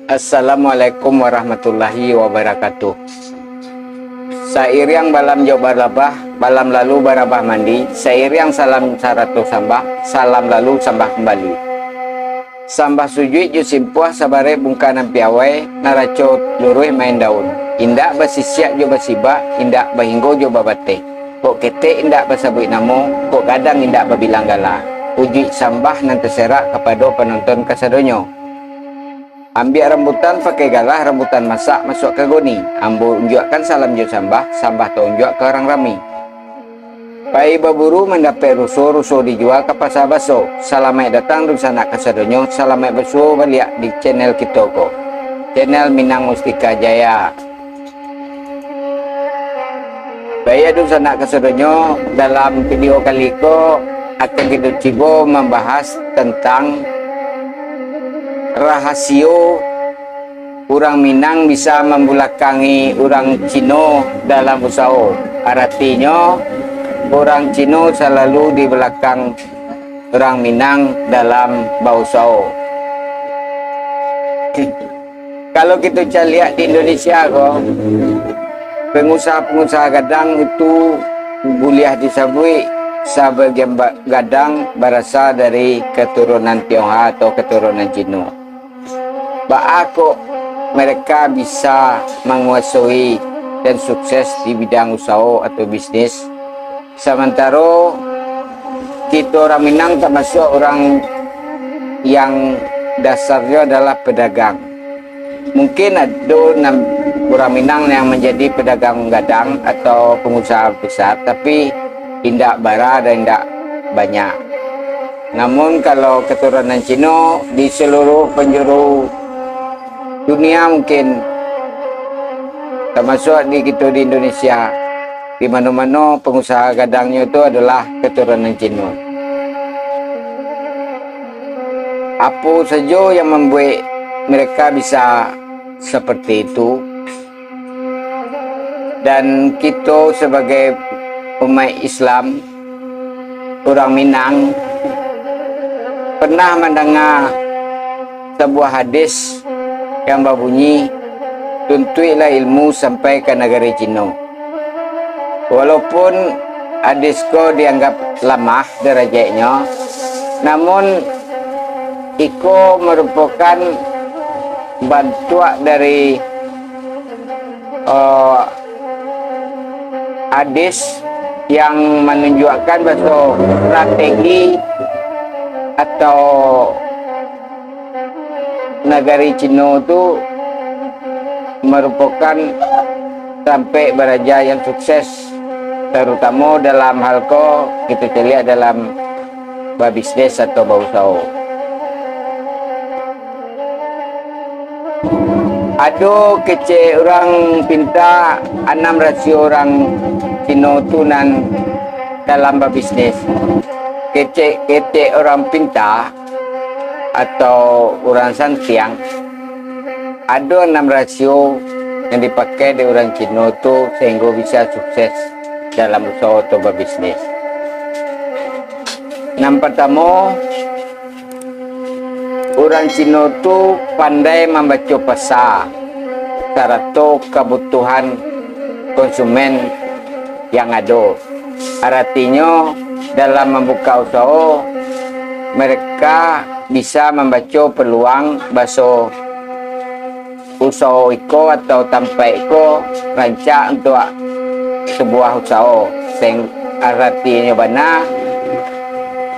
Assalamualaikum warahmatullahi wabarakatuh. Sairing balam jauh barabah, balam lalu barabah mandi. Sairing salam saratus sambah, salam lalu sambah kembali. Sambah sujui ju simpuah sabare bungkanan piawai, naraco luruh main daun. Indak basisiak jo basiba, indak bahinggo jo babate. Kok kete indak basabui namo, kok gadang indak babilang gala. Uji sambah nan terserak kepada penonton kasadonyo. Ambil rambutan pakai galah, rambutan masak masuk ke goni. Ambo unjukkan salam jo sambah, sambah to unjuk ke orang rami. Pai baburu mendapat rusuh dijual ke pasar baso. Salamai datang di sana kasadonyo, salamai baso balik di channel kita ko. Channel Minang Mustika Jaya. Baik di sana kasadonyo, dalam video kali ko akan kita coba membahas tentang rahasio orang Minang bisa membelakangi orang Cina dalam usaha. Artinya orang Cina selalu di belakang orang Minang dalam berusaha. Kalau kita lihat di Indonesia kok, pengusaha-pengusaha gadang itu boleh disebut sebagian gadang berasal dari keturunan Tionghoa atau keturunan Cina. Aku mereka bisa menguasai dan sukses di bidang usaha atau bisnis, sementara kita orang Minang termasuk orang yang dasarnya adalah pedagang. Mungkin ada orang Minang yang menjadi pedagang gadang atau pengusaha besar, tapi tidak bara dan tidak banyak. Namun kalau keturunan Cina di seluruh penjuru dunia, mungkin termasuk di kita di Indonesia, di mana-mana pengusaha gadangnya itu adalah keturunan Cina. Apa saja yang membuat mereka bisa seperti itu, dan kita sebagai umat Islam, orang Minang, pernah mendengar sebuah hadis yang berbunyi, tuntuilah ilmu sampai ke negeri Cina. Walaupun hadis ko dianggap lemah derajatnya, namun iko merupakan bantuan dari hadis yang menunjukkan bahwa strategi atau negari Cina itu merupakan sampai beraja yang sukses, terutama dalam hal ko kita lihat dalam bisnis atau berusaha. Ada kecil orang pinta 6 rasio orang Cina tu nan dalam bisnis. Kecil orang pinta atau orang santiang ada 6 rasio yang dipakai di orang Cina itu sehingga bisa sukses dalam usaha atau berbisnis. Yang pertama, orang Cina itu pandai membaca pasar serta kebutuhan konsumen yang ada. Artinya dalam membuka usaha mereka bisa membaca peluang bahasa usaha iko atau tanpa iko rancak untuk sebuah usaha. Artinya benar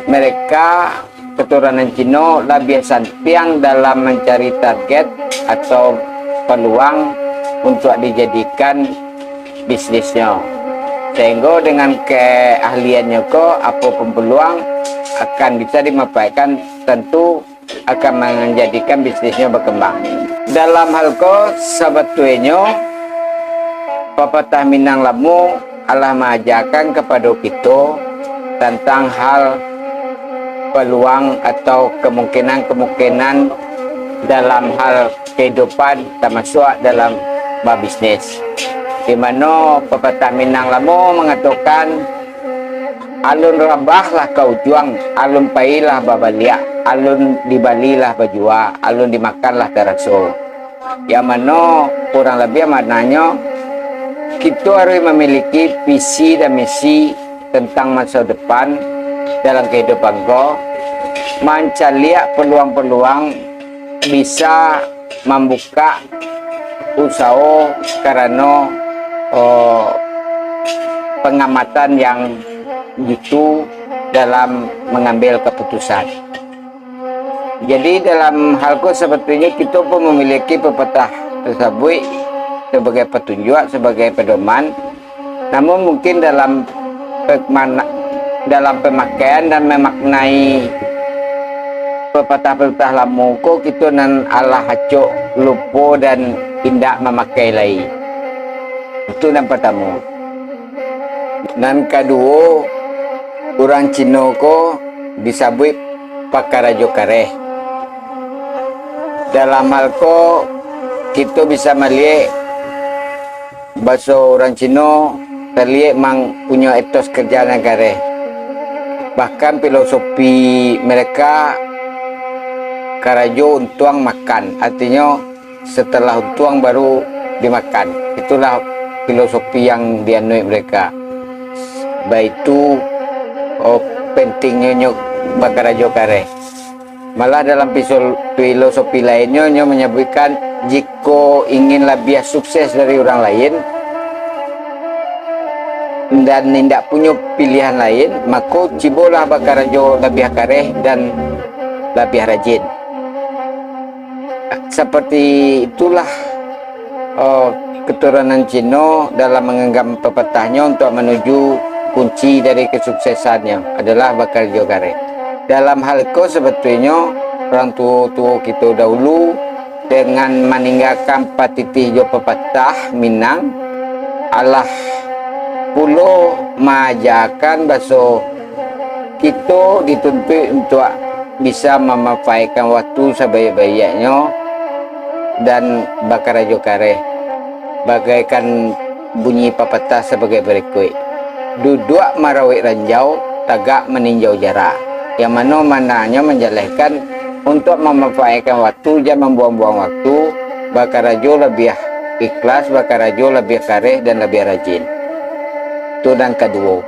mereka keturunan Cina lebih santiang dalam mencari target atau peluang untuk dijadikan bisnisnya, sehingga dengan keahliannya kok apapun peluang akan bisa dimanfaatkan, tentu akan menjadikan bisnisnya berkembang. Dalam hal ko sebetulnya pepatah Minang Lamu Allah mengajarkan kepada kita tentang hal peluang atau kemungkinan dalam hal kehidupan, termasuk dalam bisnis, di mana pepatah Minang Lamu mengatakan alun rabahlah kau juang, alun pailah babaliak, alun dibalilah bajua, alun dimakanlah terasa. Yang mana kurang lebih maknanya kita harus memiliki visi dan misi tentang masa depan dalam kehidupan kau, mencari peluang-peluang bisa membuka usaha karena pengamatan yang gitu dalam mengambil keputusan. Jadi dalam hal sebetulnya kita pun memiliki pepatah tersebut sebagai petunjuk, sebagai pedoman. Namun mungkin dalam pemakaian dan memaknai pepatah-pepatah lama kita nan Allah hacok lupa dan tidak memakai lagi. Itu yang pertama. Dan kedua, orang Cina ko disebut pakarajo kareh. Dalam hal ko kita bisa melihat bahasa orang Cina terlihat mang punya etos kerja negara. Bahkan filosofi mereka karajo untuang makan, artinya setelah untuang baru dimakan. Itulah filosofi yang dianui mereka. Baik itu pentingnya nyok bakarajo kare. Malah dalam filosofi lainnya menyebutkan jika ingin lebih sukses dari orang lain dan tidak punya pilihan lain, maka cibolah bakarajo lebih kareh dan lebih rajin. Seperti itulah keturunan Cina dalam menganggap pepatahnya untuk menuju kunci dari kesuksesannya adalah bakarajo kareh. Dalam hal itu sebetulnya orang tua kita dahulu dengan meninggalkan patiti jo pepatah Minang, Allah pulau mengajarkan bahasa kita dituntut untuk bisa memanfaatkan waktu sebaik-baiknya dan bakarajo kareh. Bagaikan bunyi pepatah sebagai berikut: duduk marawik ranjau, tagak meninjau jarak. Yang mana mananya menjelaskan untuk memanfaatkan waktu, jangan membuang-buang waktu. Bakarajo lebih ikhlas, bakarajo lebih kareh dan lebih rajin. Itu dan kedua.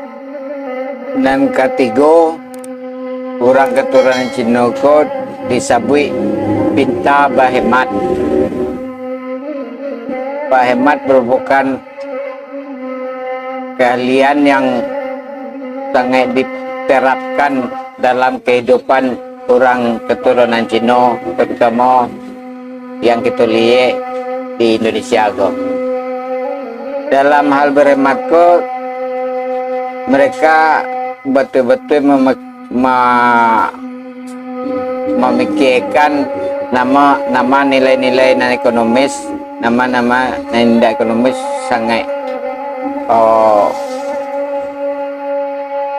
Dan ketiga, orang keturunan Cina ko disebut pintar berhemat. Berhemat merupakan keahlian yang sangat diterapkan dalam kehidupan orang keturunan Cina, terutama yang kita lihat di Indonesia ko. Dalam hal berhemat ko, mereka betul-betul memikirkan nama nilai-nilai non ekonomis, nama-nama non ekonomis sangat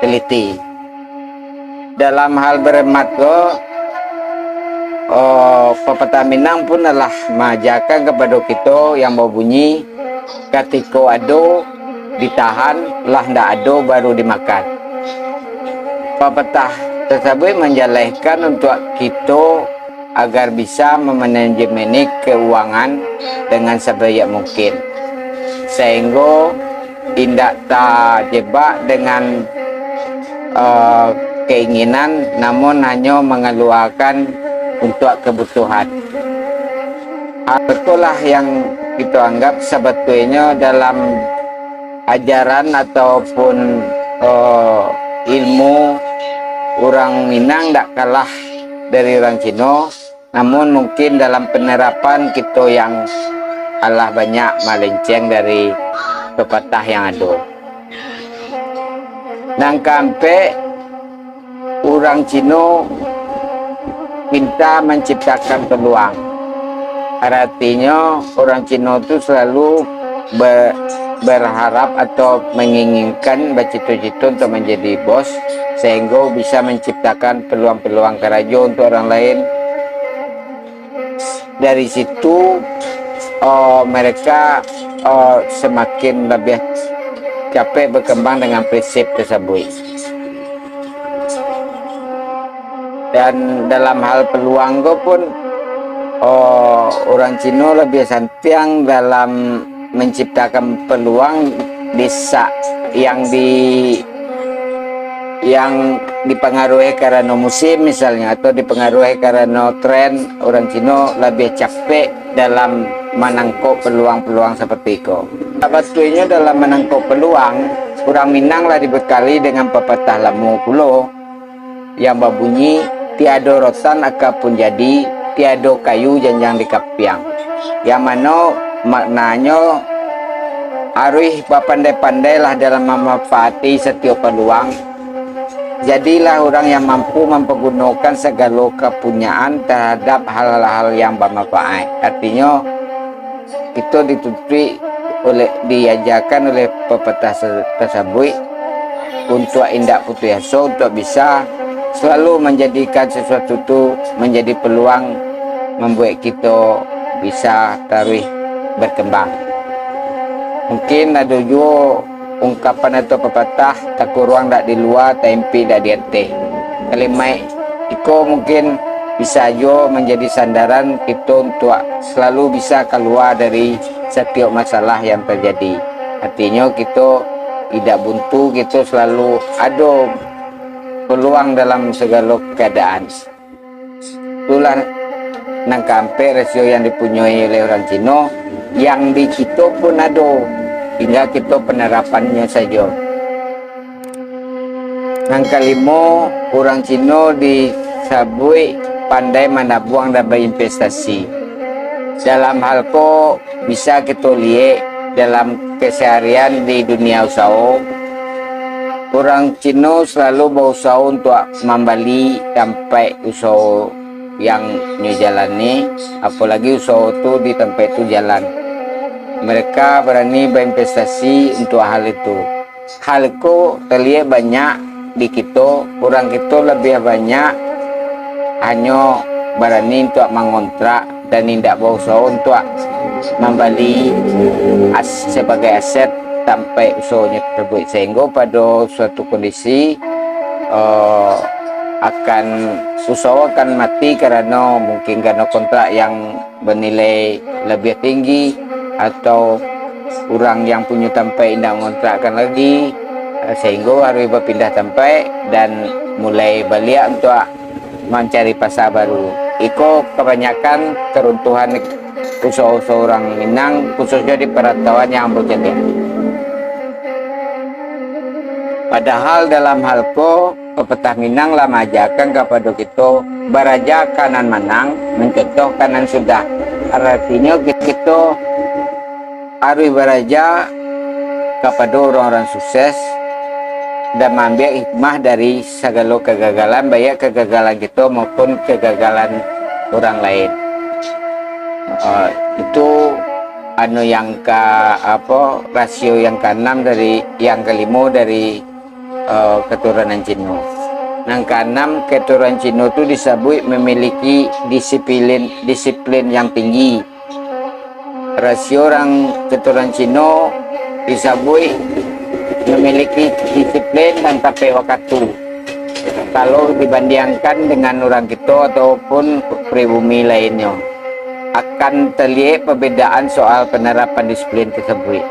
teliti. Dalam hal berhemat ko, pepatah Minang pun adalah mengajarkan kepada kita yang berbunyi ketika ado ditahan, lah ndak ado baru dimakan. Pepatah tersebut menjelaskan untuk kita agar bisa memanajemeni keuangan dengan sebaik mungkin, sehingga tidak terjebak dengan keinginan, namun hanya mengeluarkan untuk kebutuhan. Hal itulah yang kita anggap sebetulnya dalam ajaran ataupun ilmu orang Minang tidak kalah dari orang Cina, namun mungkin dalam penerapan kita yang kalah banyak melenceng dari pepatah yang ada. Dan sampai orang Cina minta menciptakan peluang. Artinya orang Cina itu selalu berharap atau menginginkan bercita-cita untuk menjadi bos, sehingga bisa menciptakan peluang-peluang kerja untuk orang lain. Dari situ mereka semakin lebih capek berkembang dengan prinsip tersebut. Dan dalam hal peluang pun orang Cina lebih santiang dalam menciptakan peluang desa yang dipengaruhi karena musim misalnya, atau dipengaruhi karena tren. Orang Cina lebih capek dalam menangkap peluang-peluang seperti itu. Sebetulnya dalam menangkap peluang, orang Minang lah dibekali dengan pepatah lamu kulo yang berbunyi, tiada rotan akapun jadi, tiada kayu janjang di kapiang. Yang mana maknanya harus pandai-pandai lah dalam memanfaati setiap peluang. Jadilah orang yang mampu mempergunakan segala kepunyaan terhadap hal-hal yang bermanfaat. Artinya kita diajarkan oleh pepatah tersebut untuk indak putus asa, untuk bisa selalu menjadikan sesuatu itu menjadi peluang, membuat kita bisa terus berkembang. Mungkin ada juga ungkapan atau pepatah, tak kurang tak di luar, tempi tak di atas. Kalimat itu mungkin bisa aja menjadi sandaran kita untuk selalu bisa keluar dari setiap masalah yang terjadi. Artinya kita tidak buntu, kita selalu ada peluang dalam segala keadaan. Itulah nangkampe rasio yang dipunyai oleh orang Cina, yang di kita pun ada, tinggal kita penerapannya saja. Yang kelima, orang Cina disebut pandai menabung dan berinvestasi. Dalam hal ko bisa kita lihat dalam keseharian di dunia usaha, orang Cina selalu berusaha untuk membeli sampai usaha yang jalani, apalagi usaha itu di tempat itu jalan. Mereka berani berinvestasi untuk hal itu. Hal itu terlihat banyak di kita. Orang kita lebih banyak hanya berani untuk mengontrak dan tidak berusaha untuk membeli sebagai aset sampai usahanya tersebut, sehingga pada suatu kondisi usaha akan mati karena mungkin karena kontrak yang bernilai lebih tinggi, atau orang yang punya tempat tidak mengontrakkan lagi, sehingga harus berpindah tempat dan mulai balik untuk mencari pasar baru. Itu kebanyakan keruntuhan usaha-usaha orang Minang, khususnya di perantauan yang berjaya. Padahal dalam hal ko, pepatah Minang lah mengajarkan kepada kita beraja kanan menang, mencontoh kanan sudah. Artinya kita harus beraja kepada orang-orang sukses dan mengambil hikmah dari segala kegagalan, baik kegagalan kita maupun kegagalan orang lain. Itu yang rasio yang ke-6 dari yang kelima dari keturunan Cina. Yang ke-6 keturunan Cina itu disebut memiliki disiplin yang tinggi. Rasio orang keturunan Cina disebut memiliki disiplin dan tepat waktu. Kalau dibandingkan dengan orang kita ataupun pribumi lainnya, akan terlihat perbedaan soal penerapan disiplin tersebut.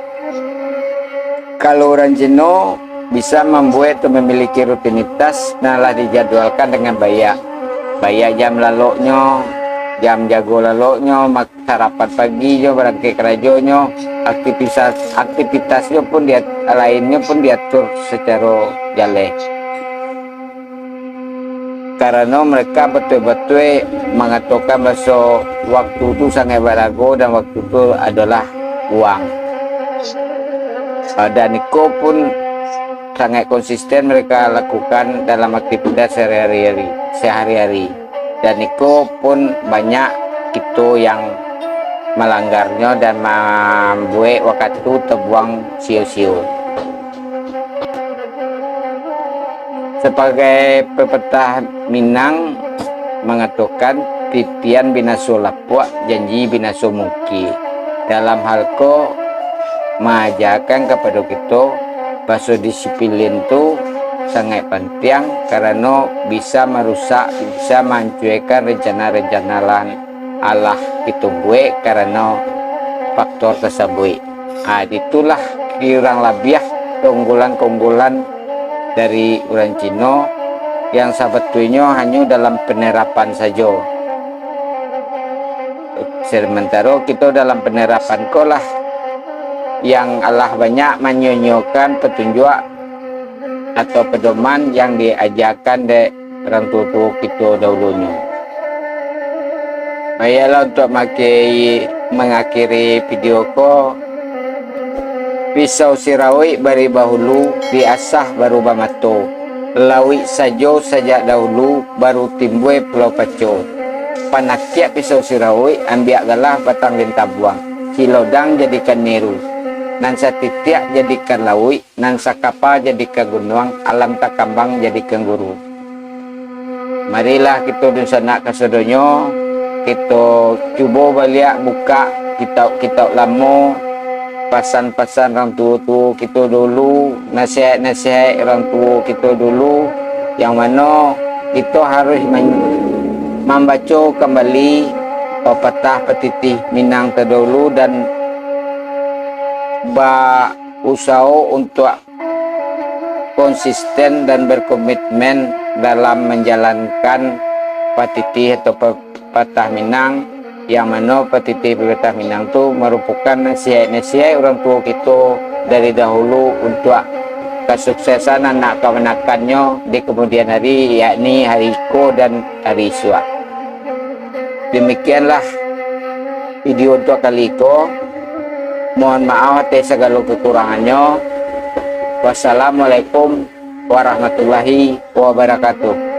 Kalau orang Cina bisa membuat atau memiliki rutinitas nalah dijadwalkan dengan baik jam laloknya, jam jago laloknya, sarapan paginya, berangkat kerajanya, aktivitasnya pun lainnya pun diatur secara jelas. Karena mereka betul-betul mengatakan bahwa waktu itu sangat berharga dan waktu itu adalah uang. Dan itu pun sangat konsisten mereka lakukan dalam aktivitas sehari-hari. Dan itu pun banyak itu yang melanggarnya dan membuat waktu terbuang sia-sia. Sebagai pepatah Minang mengatakan titian binaso lapuk, janji binaso muki. Dalam hal ko mengajarkan kepada kita bahwa disiplin itu sangat penting karena bisa merusak, bisa mencuekan rencana-rencana Allah itu buat karena faktor tersebut. Itulah kurang lebih keunggulan-keunggulan dari orang Cina yang sebetulnya hanya dalam penerapan saja. Sementara kita dalam penerapan kolah yang Allah banyak menyonyokan petunjuk atau pedoman yang diajarkan dari orang tua kita dahulunya. Baiklah, untuk mengakhiri video ko, pisau sirawi bari bahulu diasah baru bamato, lawi sajo sajak dahulu baru timbul pulau paco. Panakiak pisau sirawi ambiak galah batang lintabuang, cilodang jadikan niru, nan satitiak jadikan lawi, nan sakapa jadikan gunung, alam takambang jadikan guru. Marilah kita di sana kesedonyo, kita cuba balik buka kitab-kitab lama, pesan-pesan orang tua kita dulu, nasihat-nasihat orang tua kita dulu, yang mana kita harus membaca kembali pepatah petitih Minang terdahulu dan berusaha untuk konsisten dan berkomitmen dalam menjalankan petitih atau pepatah Minang, yang mana petitih pepatah Minang itu merupakan nasihat-nasihat orang tua kita dari dahulu untuk kesuksesan anak kemenakannya di kemudian hari, yakni hari Iko dan hari Iswa. Demikianlah video untuk kali ini. Mohon maaf atas segala kekurangannya. Wassalamualaikum warahmatullahi wabarakatuh.